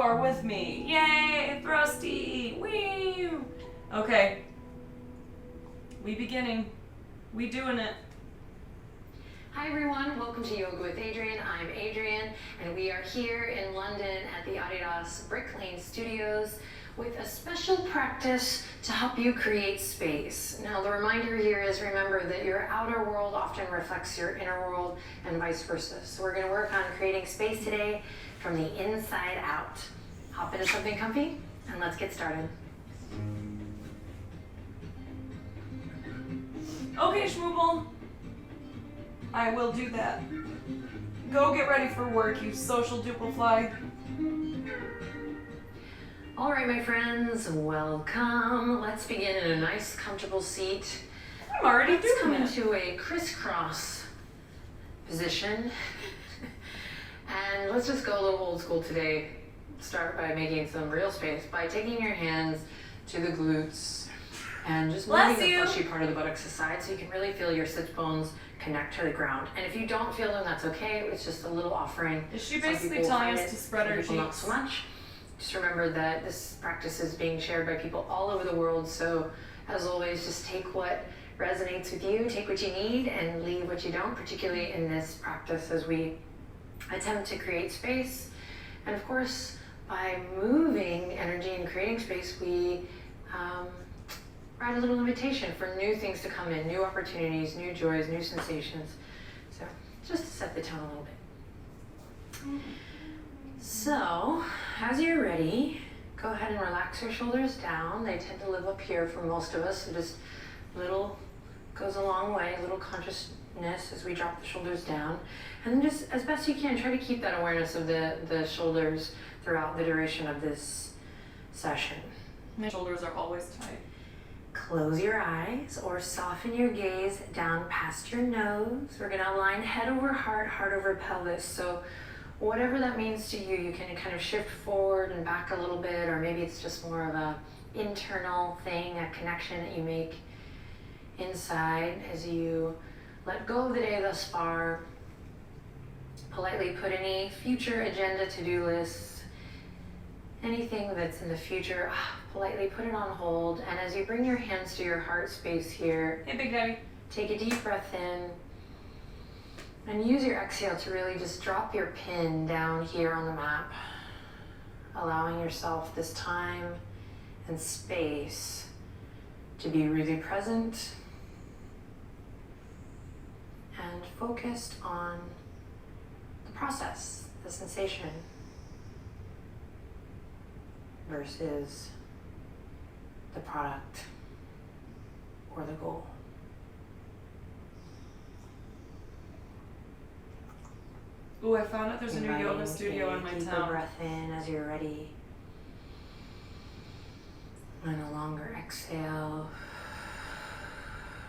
are with me. Yay, thrusty. Wee. Okay. We beginning. We doing it. Hi everyone, welcome to Yoga with Adriene. I'm Adriene, and we are here in London at the Adidas Brick Lane Studios with a special practice to help you create space. Now the reminder here is, remember that your outer world often reflects your inner world and vice versa. So we're going to work on creating space today from the inside out. Hop into something comfy and let's get started. Okay, Schmooble. I will do that. Go get ready for work, you social duplefly. All right, my friends, welcome. Let's begin in a nice, comfortable seat. I'm already Let's come doing it. into a crisscross position. And let's just go a little old school today. Start by making some real space by taking your hands to the glutes and just moving the fleshy part of the buttocks aside so you can really feel your sit bones connect to the ground. And if you don't feel them, that's okay. It's just a little offering. Is she basically telling us to spread our cheeks? Not so much. Just remember that this practice is being shared by people all over the world. So as always, just take what resonates with you, take what you need, and leave what you don't, particularly in this practice as we attempt to create space. And of course, by moving energy and creating space, we write a little invitation for new things to come in, new opportunities, new joys, new sensations. So just to set the tone a little bit. So as you're ready, go ahead and relax your shoulders down. They tend to live up here for most of us, so just little goes a long way, a little consciousness as we drop the shoulders down. And then just as best you can, try to keep that awareness of the shoulders throughout the duration of this session. My shoulders are always tight. Close your eyes or soften your gaze down past your nose. We're going to align head over heart, heart over pelvis. So whatever that means to you, you can kind of shift forward and back a little bit, or maybe it's just more of a internal thing, a connection that you make inside as you let go of the day thus far. Politely put any future agenda, to-do lists, anything that's in the future, politely put it on hold. And as you bring your hands to your heart space here, Hey, Big Daddy. take a deep breath in and use your exhale to really just drop your pin down here on the map, allowing yourself this time and space to be really present and focused on the process, the sensation, versus the product or the goal. Ooh, I found out there's a new yoga studio in my Keep a town. breath in as you're ready. And a longer exhale.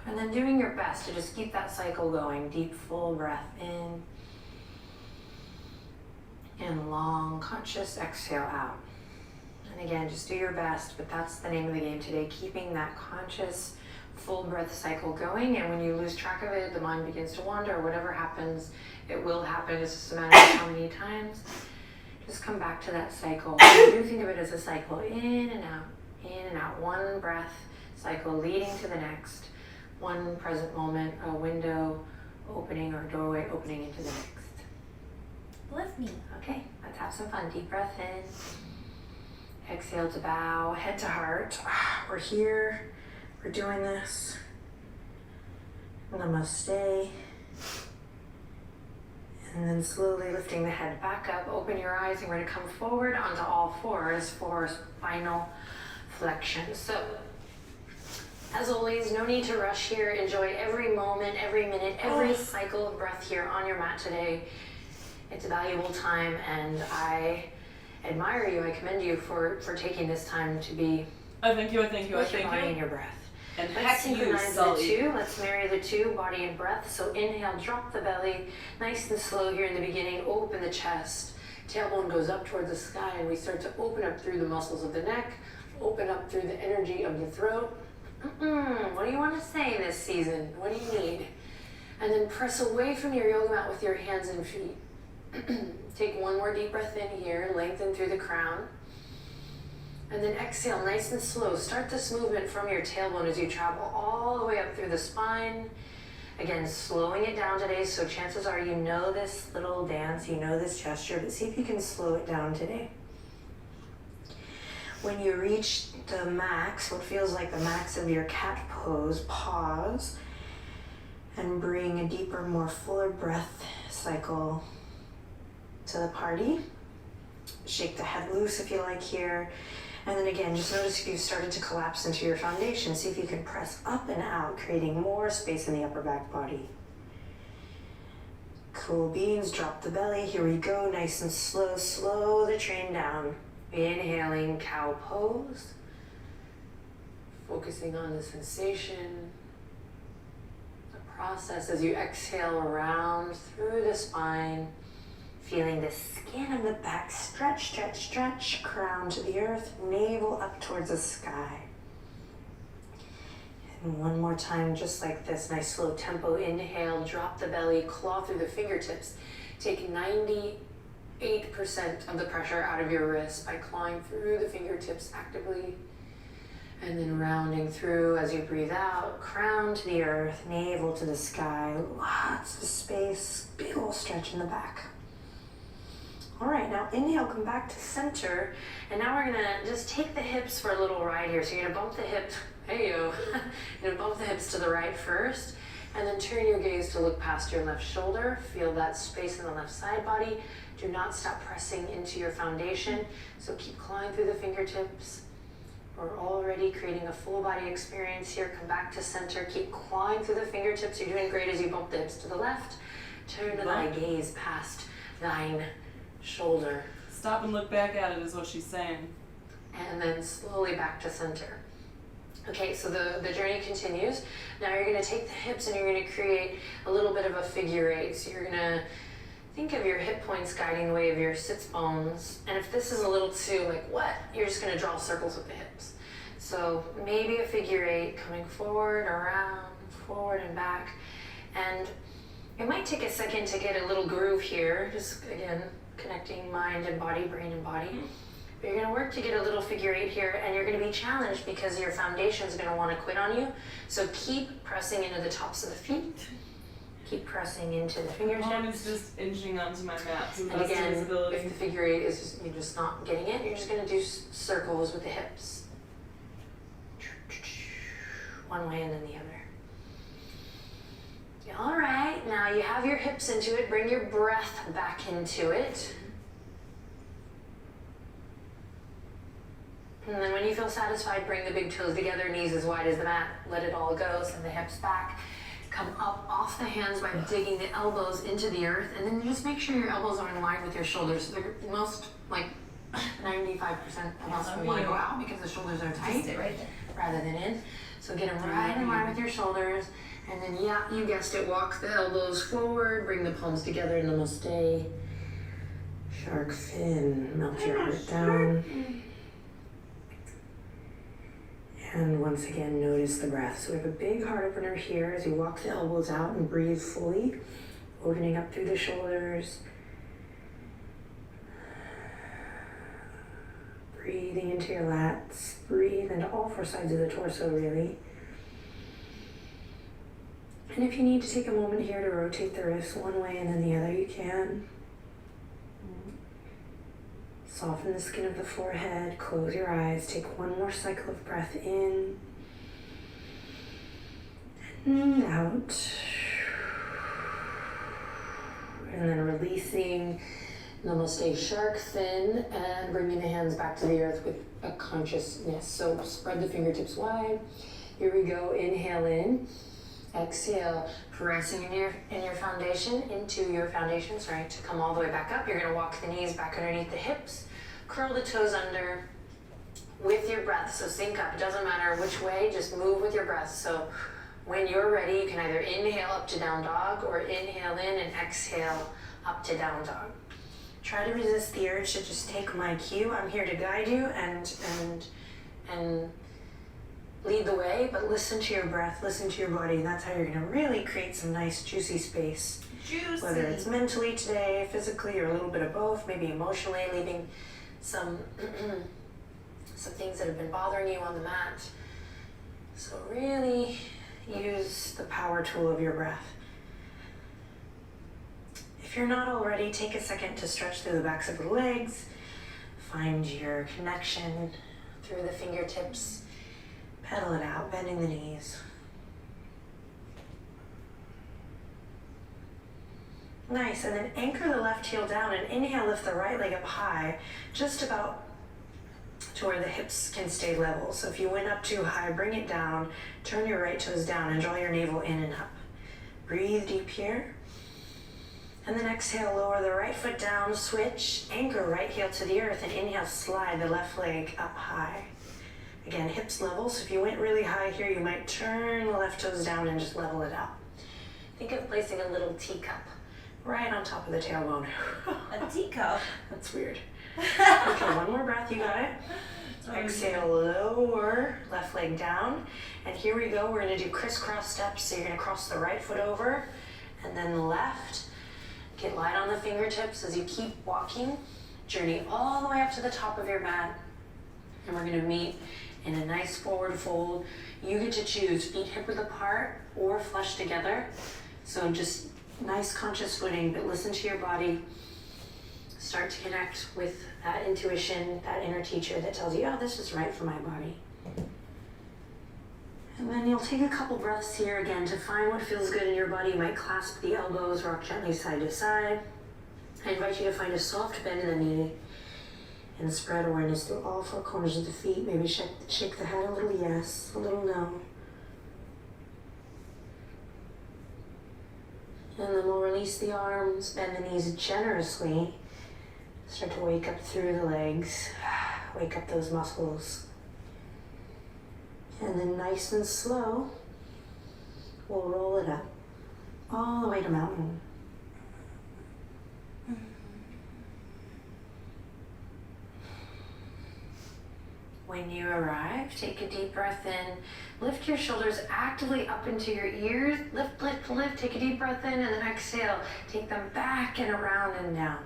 And then doing your best to just keep that cycle going. Deep, full breath in. And long, conscious exhale out. And again, just do your best, but that's the name of the game today, keeping that conscious, full breath cycle going. And when you lose track of it, the mind begins to wander, or whatever happens, it will happen. It's just a matter of how many times. Just come back to that cycle. Do think of it as a cycle, in and out, one breath cycle leading to the next, one present moment, a window opening or doorway opening into the next. Bless me. Okay, let's have some fun. Deep breath in. Exhale to bow, head to heart. We're here, we're doing this. Namaste. And then slowly lifting the head back up, open your eyes, and we're gonna come forward onto all fours for spinal flexion. So, as always, no need to rush here. Enjoy every moment, every minute, every cycle of breath here on your mat today. It's a valuable time, and I admire you, I commend you for taking this time to be I thank you. with your body and your breath. And let's synchronize the two. Let's marry the two, body and breath. So inhale, drop the belly, nice and slow here in the beginning. Open the chest, tailbone goes up towards the sky, and we start to open up through the muscles of the neck, open up through the energy of the throat. What do you want to say this season? What do you need? And then press away from your yoga mat with your hands and feet. Take one more deep breath in here, lengthen through the crown. And then exhale nice and slow. Start this movement from your tailbone as you travel all the way up through the spine. Again, slowing it down today, so chances are you know this little dance, you know this gesture, but see if you can slow it down today. When you reach the max, what feels like the max of your cat pose, pause and bring a deeper, more fuller breath cycle to the party. Shake the head loose if you like here. And then again, just notice if you've started to collapse into your foundation. See if you can press up and out, creating more space in the upper back body. Cool beans, drop the belly. Here we go, nice and slow. Slow the train down. Inhaling, cow pose. Focusing on the sensation. The process as you exhale around through the spine. Feeling the skin of the back stretch, stretch, stretch, crown to the earth, navel up towards the sky. And one more time, just like this, nice slow tempo. Inhale, drop the belly, claw through the fingertips. Take 98% of the pressure out of your wrist by clawing through the fingertips actively. And then rounding through as you breathe out, crown to the earth, navel to the sky, lots of space, big ol' stretch in the back. All right, now inhale, come back to center. And now we're gonna just take the hips for a little ride here. So you're gonna bump the hips, hey-yo. You're gonna bump the hips to the right first, and then turn your gaze to look past your left shoulder. Feel that space in the left side body. Do not stop pressing into your foundation. So keep clawing through the fingertips. We're already creating a full body experience here. Come back to center, keep clawing through the fingertips. You're doing great as you bump the hips to the left. Turn thy gaze past thine shoulder. Stop and look back at it is what she's saying. And then slowly back to center. Okay, so the journey continues. Now you're gonna take the hips and you're gonna create a little bit of a figure eight. So you're gonna think of your hip points guiding the way of your sits bones. And if this is a little too like what, you're just gonna draw circles with the hips. So maybe a figure eight coming forward, around, forward and back. And it might take a second to get a little groove here. Just again, connecting mind and body, brain and body. But you're gonna work to get a little figure eight here, and you're gonna be challenged because your foundation's gonna wanna quit on you. So keep pressing into the tops of the feet. Keep pressing into the fingertips. Mom is just inching onto my mat to the And best of again, his ability. if the figure eight is just, you're just not getting it, you're just gonna do circles with the hips. One way and then the other. All right, now you have your hips into it. Bring your breath back into it. And then when you feel satisfied, bring the big toes together, knees as wide as the mat. Let it all go, send the hips back. Come up off the hands by digging the elbows into the earth. And then just make sure your elbows are in line with your shoulders. So they're most, like 95% of us will want to go out because the shoulders are tight. Just stay right there. Rather than in. So get them right in line with your shoulders. And then, yeah, you guessed it, walk the elbows forward, bring the palms together in Namaste. Shark fin, melt your heart down. And once again, notice the breath. So we have a big heart opener here as you walk the elbows out and breathe fully, opening up through the shoulders. Breathing into your lats. Breathe into all four sides of the torso, really. And if you need to take a moment here to rotate the wrists one way and then the other, you can. Soften the skin of the forehead, close your eyes, take one more cycle of breath in and out. And then releasing Namaste shark fin and bringing the hands back to the earth with a consciousness. So spread the fingertips wide. Here we go, inhale in. Exhale, pressing into your foundation, to come all the way back up. You're gonna walk the knees back underneath the hips, curl the toes under with your breath. So sync up, it doesn't matter which way, just move with your breath. So when you're ready, you can either inhale up to down dog or inhale in and exhale up to down dog. Try to resist the urge to just take my cue. I'm here to guide you and lead lead the way, but listen to your breath, listen to your body. And that's how you're going to really create some nice juicy space. Juicy. Whether it's mentally today, physically, or a little bit of both, maybe emotionally, leaving some some things that have been bothering you on the mat. So really use the power tool of your breath. If you're not already, take a second to stretch through the backs of the legs. Find your connection through the fingertips. Pedal it out, bending the knees. Nice, and then anchor the left heel down and inhale, lift the right leg up high, just about to where the hips can stay level. So if you went up too high, bring it down, turn your right toes down and draw your navel in and up. Breathe deep here. And then exhale, lower the right foot down, switch, anchor right heel to the earth, and inhale, slide the left leg up high. Again, hips level, so if you went really high here, you might turn the left toes down and just level it out. Think of placing a little teacup right on top of the tailbone. A teacup? That's weird. Okay, one more breath, you got it. Exhale, lower left leg down. And here we go, we're gonna do crisscross steps. So you're gonna cross the right foot over and then the left. Get light on the fingertips as you keep walking. Journey all the way up to the top of your mat. And we're gonna meet in a nice forward fold. You get to choose feet hip width apart or flush together. So just nice conscious footing, but listen to your body. Start to connect with that intuition, that inner teacher that tells you, oh, this is right for my body. And then you'll take a couple breaths here again to find what feels good in your body. You might clasp the elbows, rock gently side to side. I invite you to find a soft bend in the knee and spread awareness through all four corners of the feet. Maybe shake the head a little yes, a little no. And then we'll release the arms, bend the knees generously. Start to wake up through the legs, wake up those muscles. And then nice and slow, we'll roll it up all the way to mountain. When you arrive, take a deep breath in. Lift your shoulders actively up into your ears. Lift, lift, lift. Take a deep breath in and then exhale. Take them back and around and down.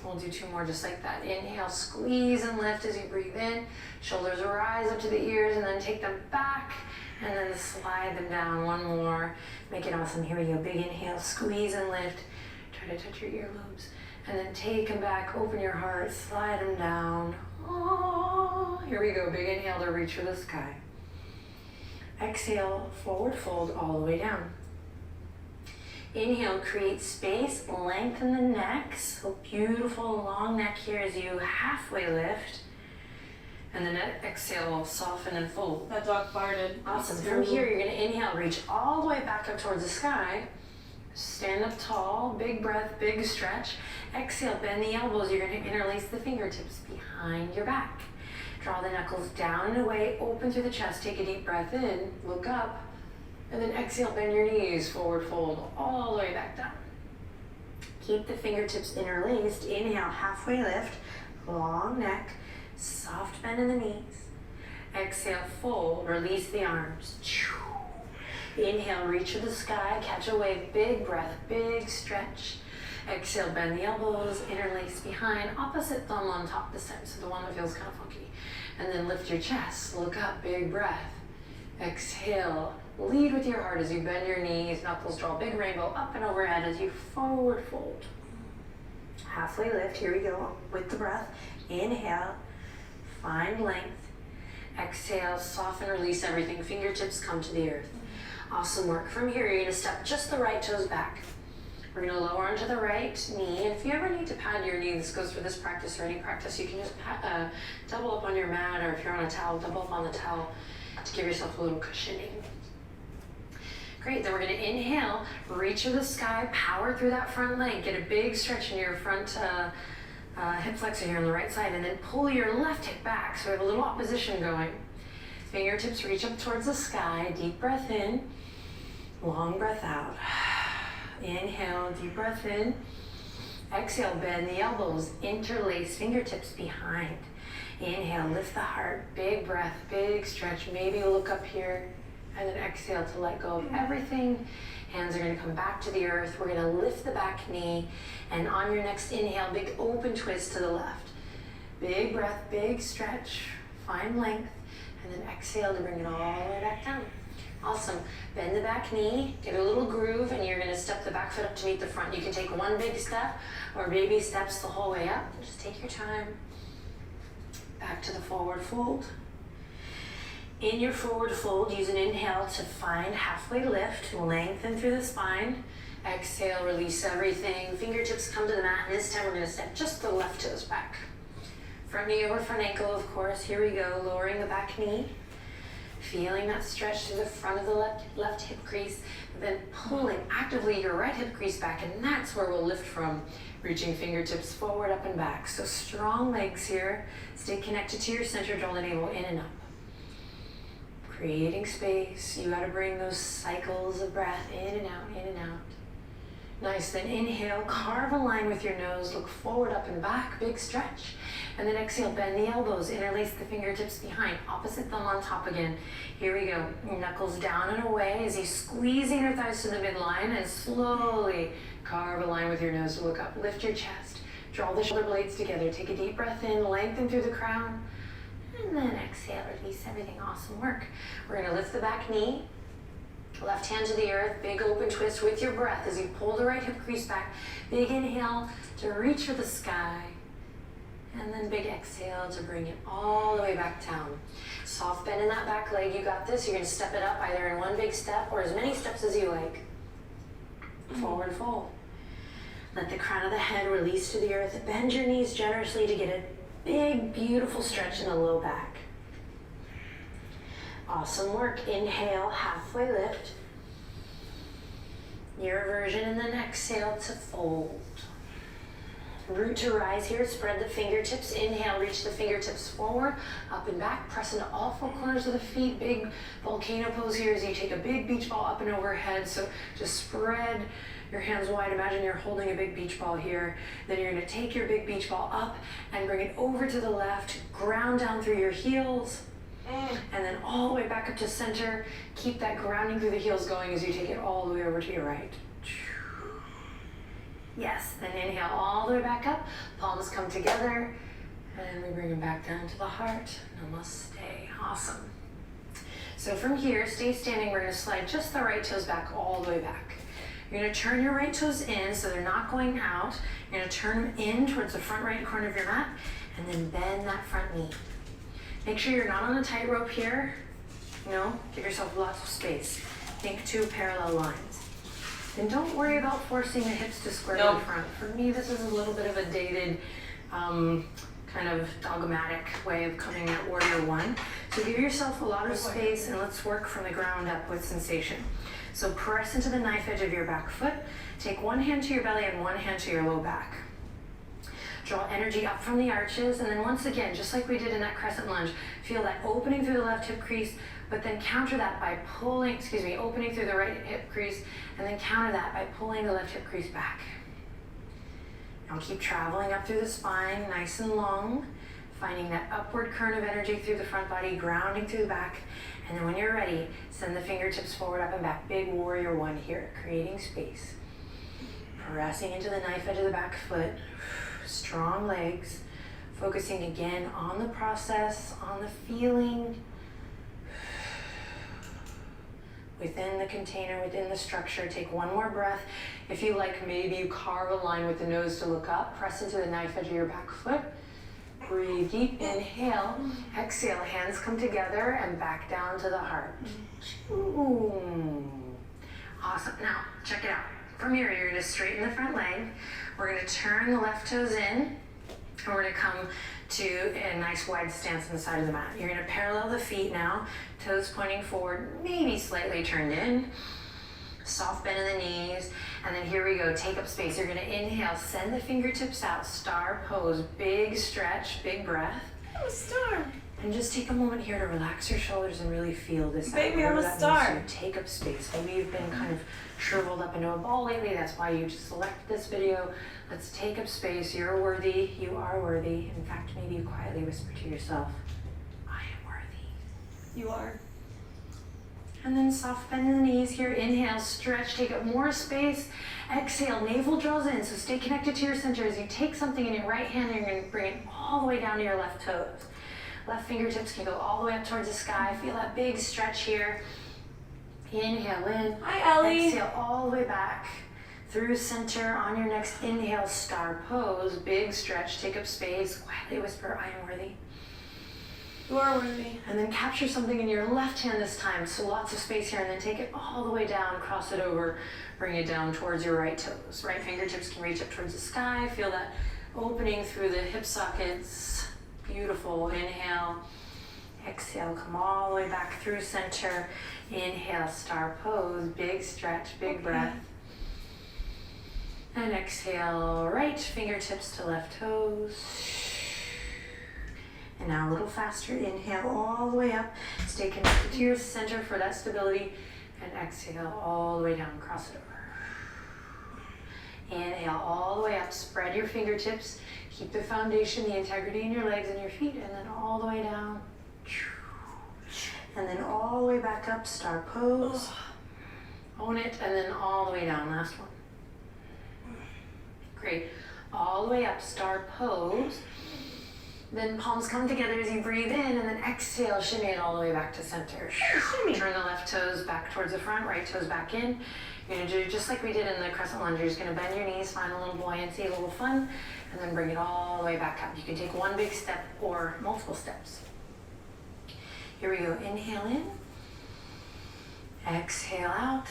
We'll do two more just like that. Inhale, squeeze and lift as you breathe in. Shoulders rise up to the ears and then take them back and then slide them down. One more. Make it awesome. Here we go. Big inhale, squeeze and lift. Try to touch your earlobes. And then take them back, open your heart, slide them down. Oh, here we go. Big inhale to reach for the sky. Exhale, forward fold all the way down. Inhale, create space, lengthen the neck. So beautiful long neck here as you halfway lift. And then exhale, soften and fold. That dog farted. Awesome. From here, you're going to inhale, reach all the way back up towards the sky. Stand up tall, big breath, big stretch. Exhale, bend the elbows. You're going to interlace the fingertips behind your back. Draw the knuckles down and away, open through the chest. Take a deep breath in, look up, and then exhale, bend your knees, forward fold, all the way back down. Keep the fingertips interlaced. Inhale, halfway lift, long neck, soft bend in the knees. Exhale, fold, release the arms. Inhale, reach for the sky, catch a wave, big breath, big stretch. Exhale, bend the elbows, interlace behind, opposite thumb on top this time, so the one that feels kind of funky. And then lift your chest, look up, big breath. Exhale, lead with your heart as you bend your knees, knuckles draw big rainbow up and overhead as you forward fold. Halfway lift, here we go, with the breath. Inhale, find length. Exhale, soften, release everything, fingertips come to the earth. Awesome work. From here, you're gonna step just the right toes back. We're gonna lower onto the right knee. And if you ever need to pad your knee, this goes for this practice or any practice, you can just double up on your mat, or if you're on a towel, double up on the towel to give yourself a little cushioning. Great, then we're gonna inhale, reach for the sky, power through that front leg, get a big stretch in your front hip flexor here on the right side, and then pull your left hip back. So we have a little opposition going. Fingertips reach up towards the sky, deep breath in, long breath out. Inhale, deep breath in. Exhale, bend the elbows, interlace fingertips behind. Inhale, lift the heart, big breath, big stretch. Maybe you look up here, and then exhale to let go of everything. Hands are gonna come back to the earth. We're gonna lift the back knee, and on your next inhale, big open twist to the left. Big breath, big stretch, find length, and then exhale to bring it all the way back down. Awesome. Bend the back knee, get a little groove, and you're gonna step the back foot up to meet the front. You can take one big step or baby steps the whole way up. Just take your time. Back to the forward fold. In your forward fold, use an inhale to find halfway lift, lengthen through the spine. Exhale, release everything. Fingertips come to the mat, and this time we're gonna step just the left toes back. Front knee over front ankle, of course. Here we go, lowering the back knee. Feeling that stretch through the front of the left hip crease, then pulling actively your right hip crease back, and that's where we'll lift from, reaching fingertips forward, up and back. So strong legs here. Stay connected to your center, draw the navel in and up. Creating space. You gotta bring those cycles of breath in and out, in and out. Nice, then inhale, carve a line with your nose, look forward, up and back, big stretch. And then exhale, bend the elbows, interlace the fingertips behind, opposite thumb on top again. Here we go, knuckles down and away as you squeeze the inner thighs to the midline and slowly carve a line with your nose to look up. Lift your chest, draw the shoulder blades together, take a deep breath in, lengthen through the crown, and then exhale, release everything, awesome work. We're gonna lift the back knee, left hand to the earth, big open twist with your breath as you pull the right hip crease back. Big inhale to reach for the sky. And then big exhale to bring it all the way back down. Soft bend in that back leg, you got this. You're gonna step it up either in one big step or as many steps as you like. Forward fold. Let the crown of the head release to the earth. Bend your knees generously to get a big, beautiful stretch in the low back. Awesome work. Inhale, halfway lift. Your version, and then exhale to fold. Root to rise here, spread the fingertips. Inhale, reach the fingertips forward, up and back. Press into all four corners of the feet. Big volcano pose here as you take a big beach ball up and overhead. So just spread your hands wide. Imagine you're holding a big beach ball here. Then you're gonna take your big beach ball up and bring it over to the left. Ground down through your heels. And then all the way back up to center. Keep that grounding through the heels going as you take it all the way over to your right. Yes, then inhale all the way back up. Palms come together. And we bring them back down to the heart. Namaste. Awesome. So from here, stay standing. We're going to slide just the right toes back all the way back. You're going to turn your right toes in so they're not going out. You're going to turn them in towards the front right corner of your mat. And then bend that front knee. Make sure you're not on a tightrope here. No, give yourself lots of space. Think 2 parallel lines. And don't worry about forcing the hips to square in front. For me, this is a little bit of a dated, kind of dogmatic way of coming at warrior one. So give yourself a lot of space and let's work from the ground up with sensation. So press into the knife edge of your back foot. Take one hand to your belly and one hand to your low back. Draw energy up from the arches, and then once again, just like we did in that crescent lunge, feel that opening through the left hip crease, but then counter that by pulling, opening through the right hip crease, and then counter that by pulling the left hip crease back. Now keep traveling up through the spine, nice and long, finding that upward current of energy through the front body, grounding through the back, and then when you're ready, send the fingertips forward, up and back. Big warrior one here, creating space. Pressing into the knife edge of the back foot. Strong legs, focusing again on the process, on the feeling within the container, within the structure. Take one more breath. If you like, maybe you carve a line with the nose to look up. Press into the knife edge of your back foot. Breathe deep, inhale, exhale, hands come together and back down to the heart. Awesome. Now, check it out. From here, you're gonna straighten the front leg. We're gonna turn the left toes in, and we're gonna come to a nice wide stance on the side of the mat. You're gonna parallel the feet now, toes pointing forward, maybe slightly turned in. Soft bend in the knees, and then here we go, take up space. You're gonna inhale, send the fingertips out, star pose, big stretch, big breath. Oh, star. And just take a moment here to relax your shoulders and really feel this out. Baby, I'm Whatever a that star. means to you. Take up space. Maybe you've been kind of shriveled up into a ball lately. That's why you just selected this video. Let's take up space. You're worthy. You are worthy. In fact, maybe you quietly whisper to yourself, I am worthy. You are. And then soft bend in the knees here. Inhale, stretch, take up more space. Exhale, navel draws in. So stay connected to your center as you take something in your right hand and you're going to bring it all the way down to your left toes. Left fingertips can go all the way up towards the sky. Feel that big stretch here. Inhale in. Hi, Ellie. Exhale all the way back through center. On your next inhale, star pose. Big stretch, take up space. Quietly whisper, I am worthy. You are worthy. And then capture something in your left hand this time. So lots of space here. And then take it all the way down, cross it over, bring it down towards your right toes. Right fingertips can reach up towards the sky. Feel that opening through the hip sockets. Beautiful. Inhale. Exhale. Come all the way back through center. Inhale. Star pose. Big stretch. Big breath. And exhale. Right fingertips to left toes. And now a little faster. Inhale all the way up. Stay connected to your center for that stability. And exhale all the way down. Cross it over. Inhale all the way up. Spread your fingertips. Keep the foundation, the integrity in your legs and your feet. And then all the way down. And then all the way back up. Star pose. Own it. And then all the way down. Last one. Great. All the way up. Star pose. Then palms come together as you breathe in, and then exhale, shimmy it all the way back to center. Shimmy. Turn the left toes back towards the front, right toes back in. You're gonna do just like we did in the crescent lunge. You're just gonna bend your knees, find a little buoyancy, a little fun, and then bring it all the way back up. You can take one big step or multiple steps. Here we go, inhale in. Exhale out.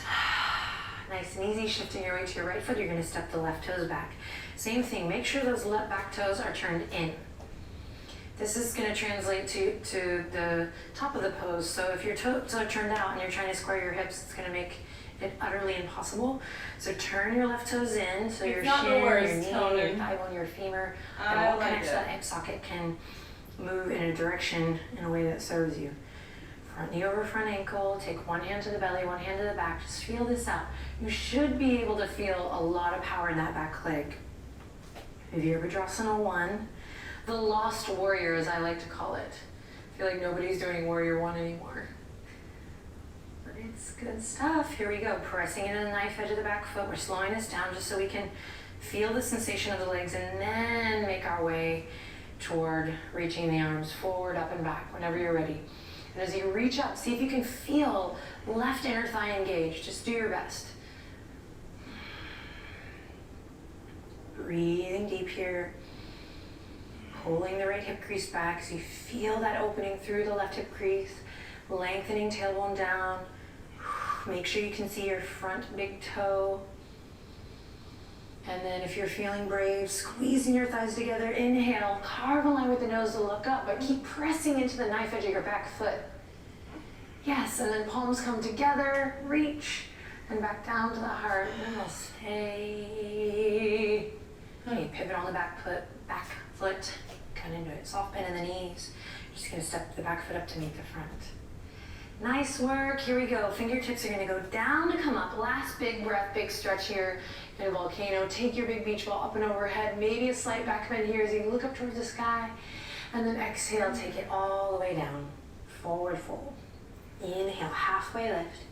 Nice and easy, shifting your weight to your right foot. You're gonna step the left toes back. Same thing, make sure those left back toes are turned in. This is going to translate to the top of the pose. So if your toes are turned out and you're trying to square your hips, it's going to make it utterly impossible. So turn your left toes in so your shin, your knee, your thigh bone, your femur, and all connects to that hip socket can move in a direction in a way that serves you. Front knee over front ankle. Take one hand to the belly, one hand to the back. Just feel this out. You should be able to feel a lot of power in that back leg. Virabhadrasana 1. The lost warrior, as I like to call it. I feel like nobody's doing warrior 1 anymore. But it's good stuff. Here we go. Pressing into the knife edge of the back foot. We're slowing this down just so we can feel the sensation of the legs and then make our way toward reaching the arms forward, up and back whenever you're ready. And as you reach up, see if you can feel left inner thigh engaged. Just do your best. Breathing deep here. Pulling the right hip crease back so you feel that opening through the left hip crease. Lengthening tailbone down. Make sure you can see your front big toe. And then if you're feeling brave, squeezing your thighs together. Inhale, carve a line with the nose to look up, but keep pressing into the knife edge of your back foot. Yes, and then palms come together, reach, and back down to the heart. And we'll stay. Okay, pivot on the back foot. Cut into it. Soft bend in the knees. You're just going to step the back foot up to meet the front. Nice work. Here we go. Fingertips are going to go down to come up. Last big breath, big stretch here. In a volcano. Take your big beach ball up and overhead. Maybe a slight back bend here as you look up towards the sky. And then exhale. Take it all the way down. Forward fold. Inhale. Halfway lift.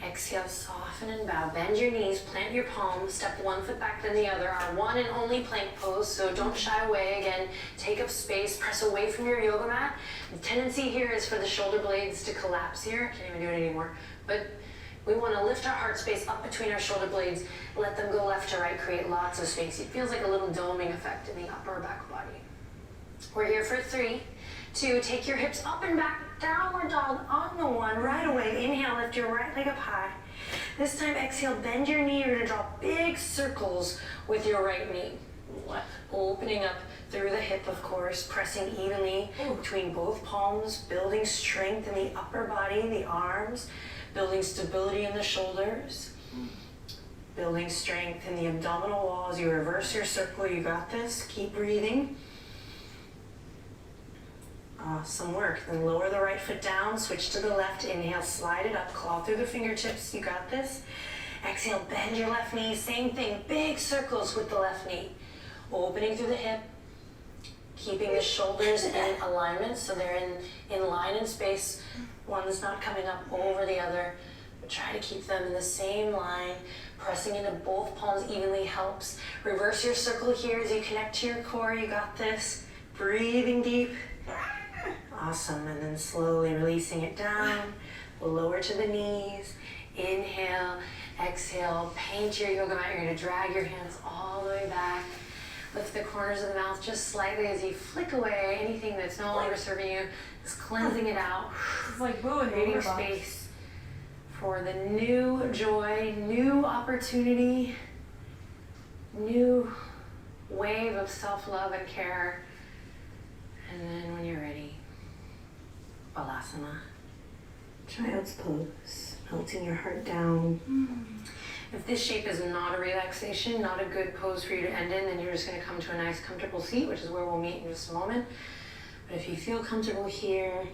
Exhale, soften and bow. Bend your knees, plant your palms, step one foot back then the other. Our one and only plank pose, so don't shy away. Again, take up space, press away from your yoga mat. The tendency here is for the shoulder blades to collapse here. I can't even do it anymore. But we want to lift our heart space up between our shoulder blades, let them go left to right, create lots of space. It feels like a little doming effect in the upper back body. We're here for 3, 2, take your hips up and back, downward dog on the 1, right away. Inhale, lift your right leg up high. This time, exhale, bend your knee. You're gonna draw big circles with your right knee. Opening up through the hip, of course, pressing evenly between both palms, building strength in the upper body, the arms, building stability in the shoulders, building strength in the abdominal walls. You reverse your circle, you got this. Keep breathing. Awesome work. Then lower the right foot down, switch to the left. Inhale, slide it up, claw through the fingertips. You got this. Exhale, bend your left knee. Same thing, big circles with the left knee. Opening through the hip. Keeping the shoulders in alignment so they're in line in space. One's not coming up over the other. But try to keep them in the same line. Pressing into both palms evenly helps. Reverse your circle here as you connect to your core. You got this. Breathing deep. Awesome. And then slowly releasing it down. Lower to the knees. Inhale. Exhale. Paint your yoga mat. You're going to drag your hands all the way back. Lift the corners of the mouth just slightly as you flick away anything that's no longer serving you. Just cleansing it out. It's like boo and creating space for the new joy, new opportunity, new wave of self-love and care. And then when you're ready, Balasana. Child's pose. Melting your heart down. If this shape is not a relaxation, not a good pose for you to end in, then you're just going to come to a nice comfortable seat, which is where we'll meet in just a moment. But if you feel comfortable here,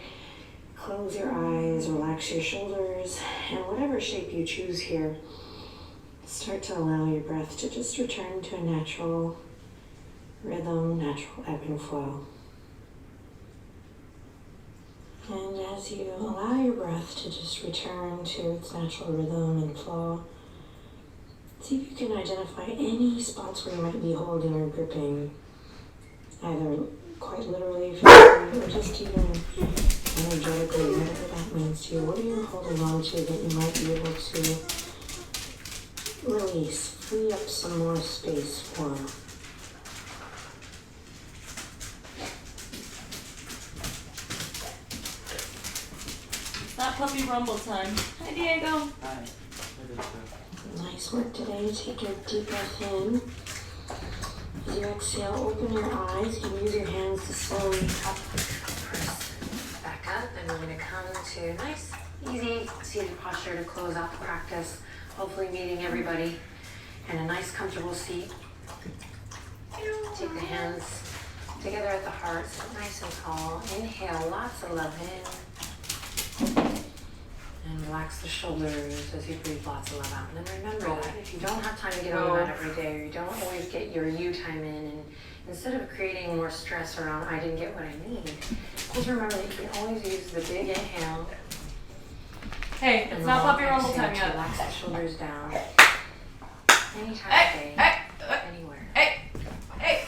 close your eyes, relax your shoulders, and whatever shape you choose here, start to allow your breath to just return to a natural rhythm, natural ebb and flow. And as you allow your breath to just return to its natural rhythm and flow, see if you can identify any spots where you might be holding or gripping, either quite literally, physically, or just even energetically, whatever that means to you. What are you holding on to that you might be able to release, free up some more space for? It's not puppy rumble time. Hi, Diego. Hi. Nice work today. Take a deep breath in. As you exhale, open your eyes. You can use your hands to slowly press back up. And we're going to come to a nice, easy seated posture to close out the practice. Hopefully meeting everybody in a nice, comfortable seat. Take the hands together at the heart, sit nice and tall. Inhale, lots of love in. And relax the shoulders as you breathe lots of love out. And then remember that if you don't have time to get on the mat every day, or you don't always get your you time in, and instead of creating more stress around I didn't get what I need, just remember that you can always use the big inhale. Hey, it's not puppy rumble time yet. Relax the shoulders down. Anytime of day, anywhere. Hey. Nice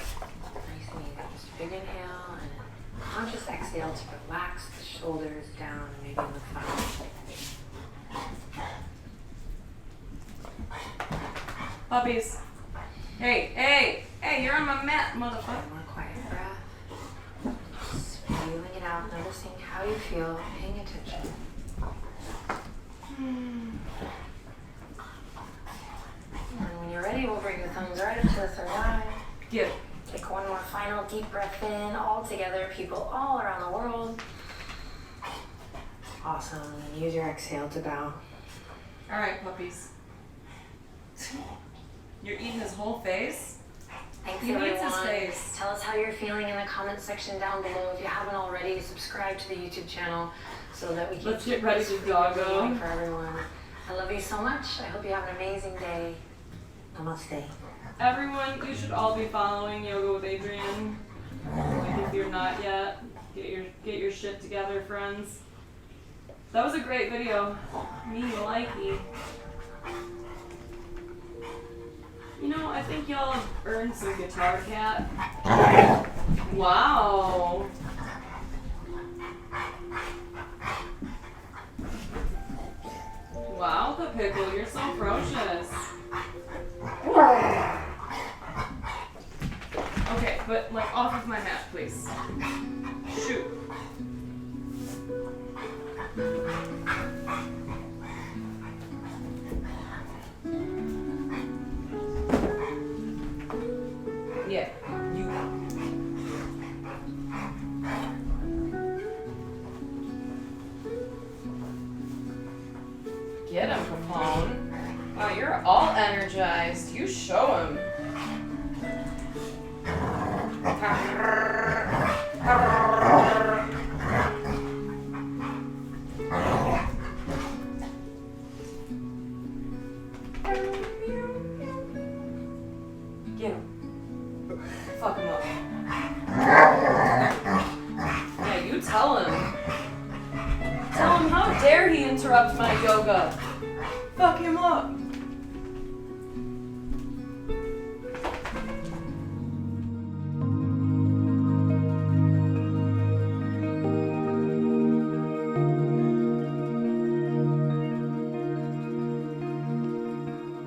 and easy. Just a big inhale and a conscious exhale to relax the shoulders down and maybe in the thighs. Puppies. Hey, you're on my mat, motherfucker. More quiet breath. Just feeling it out, noticing how you feel, paying attention. And when you're ready, we'll bring the thumbs right up to the third eye. Get. Take one more final deep breath in, all together, people all around the world. Awesome. And use your exhale to bow. All right, puppies. You're eating his whole face? Thanks, He needs his everyone. face. Tell us how you're feeling in the comment section down below. If you haven't already, subscribe to the YouTube channel so that we can Let's get ready to doggo. going for everyone. I love you so much. I hope you have an amazing day. Namaste. Everyone, you should all be following Yoga with Adrienne. Like if you're not yet, get your shit together, friends. That was a great video. Me likey. You know, I think y'all have earned some guitar cat. Wow. Wow, the pickle, you're so ferocious. Okay, but like off of my mat, please. Shoot. Yeah, you. Get him, Capone. Wow, you're all energized. You show him. dare he interrupt my yoga? Fuck him up.